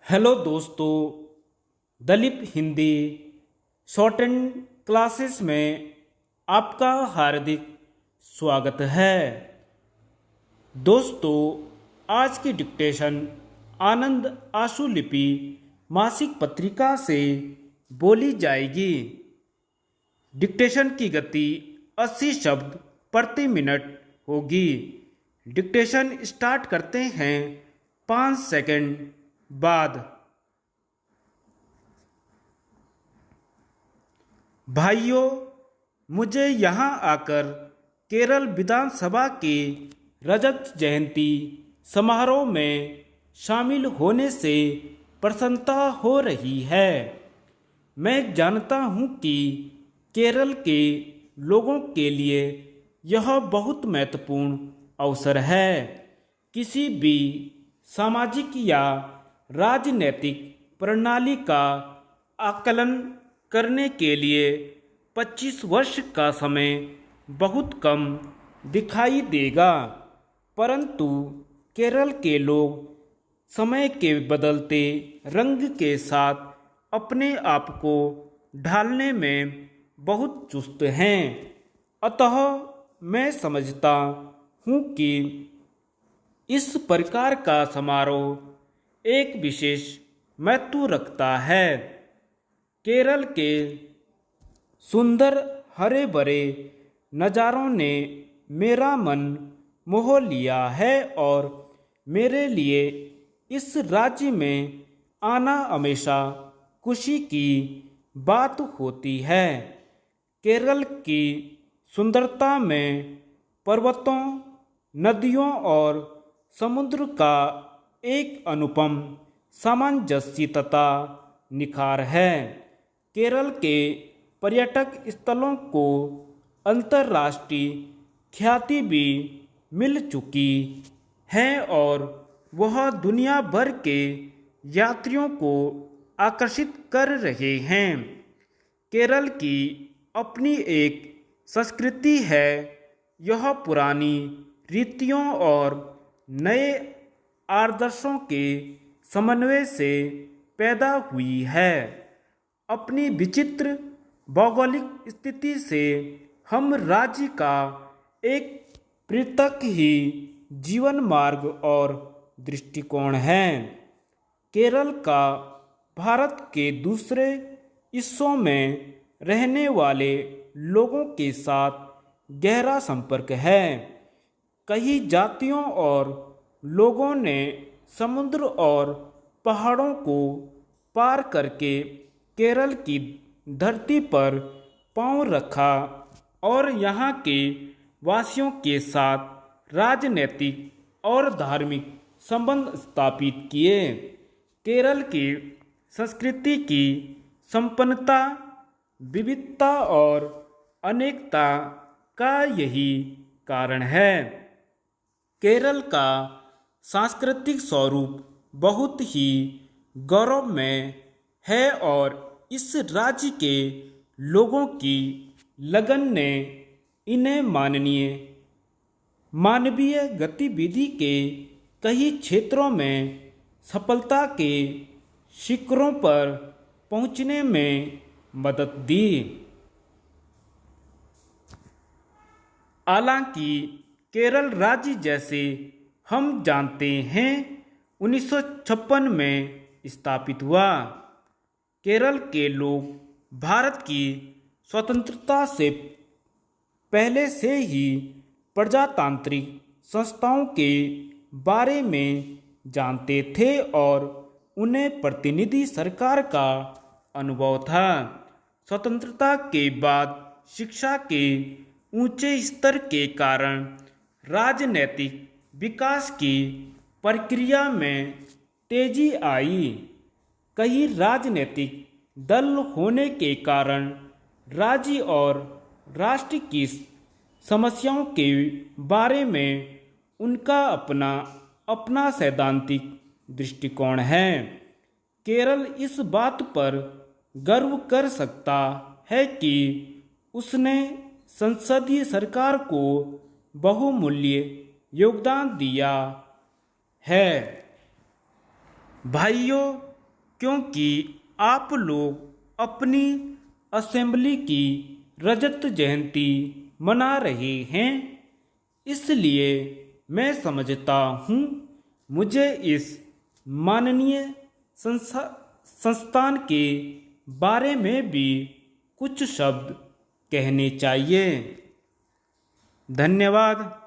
Hello दोस्तों, Dalip Hindi short and classes में आपका हार्दिक स्वागत है। दोस्तों, आज की डिक्टेशन आनंद आशुलिपि मासिक पत्रिका से बोली जाएगी। डिक्टेशन की गति 80 शब्द प्रति मिनट होगी। डिक्टेशन स्टार्ट करते हैं 5 सेकंड बाद। भाइयों, मुझे यहाँ आकर केरल विधानसभा के रजत जयंती समारोह में शामिल होने से प्रसन्नता हो रही है। मैं जानता हूँ कि केरल के लोगों के लिए यह बहुत महत्वपूर्ण अवसर है। किसी भी सामाजिक या राजनीतिक प्रणाली का आकलन करने के लिए 25 वर्ष का समय बहुत कम दिखाई देगा, परंतु केरल के लोग समय के बदलते रंग के साथ अपने आप को ढालने में बहुत चुस्त हैं। अतः मैं समझता हूँ कि इस प्रकार का समारोह एक विशेष महत्व रखता है। केरल के सुंदर हरे भरे नज़ारों ने मेरा मन मोह लिया है और मेरे लिए इस राज्य में आना हमेशा खुशी की बात होती है। केरल की सुंदरता में पर्वतों, नदियों और समुद्र का एक अनुपम सामंजस्यता निखार है। केरल के पर्यटक स्थलों को अंतर्राष्ट्रीय ख्याति भी मिल चुकी है और वह दुनिया भर के यात्रियों को आकर्षित कर रहे हैं। केरल की अपनी एक संस्कृति है। यह पुरानी रीतियों और नए आदर्शों के समन्वय से पैदा हुई है। अपनी विचित्र भौगोलिक स्थिति से हम राज्य का एक पृथक ही जीवन मार्ग और दृष्टिकोण है। केरल का भारत के दूसरे हिस्सों में रहने वाले लोगों के साथ गहरा संपर्क है। कई जातियों और लोगों ने समुद्र और पहाड़ों को पार करके केरल की धरती पर पांव रखा और यहाँ के वासियों के साथ राजनीतिक और धार्मिक संबंध स्थापित किए। केरल की संस्कृति की संपन्नता, विविधता और अनेकता का यही कारण है। केरल का सांस्कृतिक स्वरूप बहुत ही गौरवमय है और इस राज्य के लोगों की लगन ने इन्हें मानवीय गतिविधि के कई क्षेत्रों में सफलता के शिखरों पर पहुंचने में मदद दी। हालांकि केरल राज्य जैसे हम जानते हैं 1956 में स्थापित हुआ। केरल के लोग भारत की स्वतंत्रता से पहले से ही प्रजातांत्रिक संस्थाओं के बारे में जानते थे और उन्हें प्रतिनिधि सरकार का अनुभव था। स्वतंत्रता के बाद शिक्षा के ऊंचे स्तर के कारण राजनीतिक विकास की प्रक्रिया में तेजी आई। कई राजनीतिक दल होने के कारण राज्य और राष्ट्र की समस्याओं के बारे में उनका अपना सैद्धांतिक दृष्टिकोण है। केरल इस बात पर गर्व कर सकता है कि उसने संसदीय सरकार को बहुमूल्य योगदान दिया है। भाइयों, क्योंकि आप लोग अपनी असेंबली की रजत जयंती मना रहे हैं, इसलिए मैं समझता हूँ मुझे इस माननीय संस्थान के बारे में भी कुछ शब्द कहने चाहिए। धन्यवाद।